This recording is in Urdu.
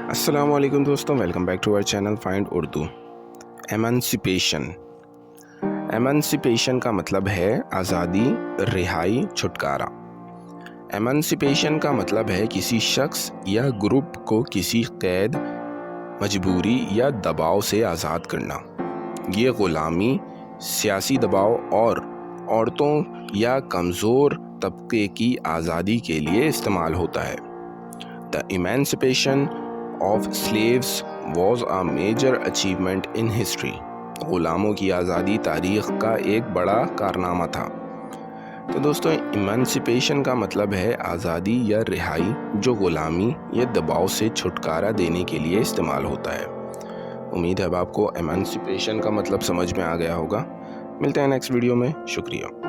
السلام علیکم دوستوں، welcome back to our channel find Urdu. Emancipation کا مطلب ہے آزادی، رہائی، چھٹکارا۔ ایمانسپیشن کا مطلب ہے کسی شخص یا گروپ کو کسی قید، مجبوری یا دباؤ سے آزاد کرنا۔ یہ غلامی، سیاسی دباؤ اور عورتوں یا کمزور طبقے کی آزادی کے لیے استعمال ہوتا ہے۔ The emancipation of slaves was a major achievement in history۔ غلاموں کی آزادی تاریخ کا ایک بڑا کارنامہ تھا۔ تو دوستوں، ایمانسپیشن کا مطلب ہے آزادی یا رہائی جو غلامی یا دباؤ سے چھٹکارا دینے کے لیے استعمال ہوتا ہے۔ امید ہے اب آپ کو ایمانسپیشن کا مطلب سمجھ میں آ گیا ہوگا۔ ملتے ہیں نیکسٹ ویڈیو میں، شکریہ۔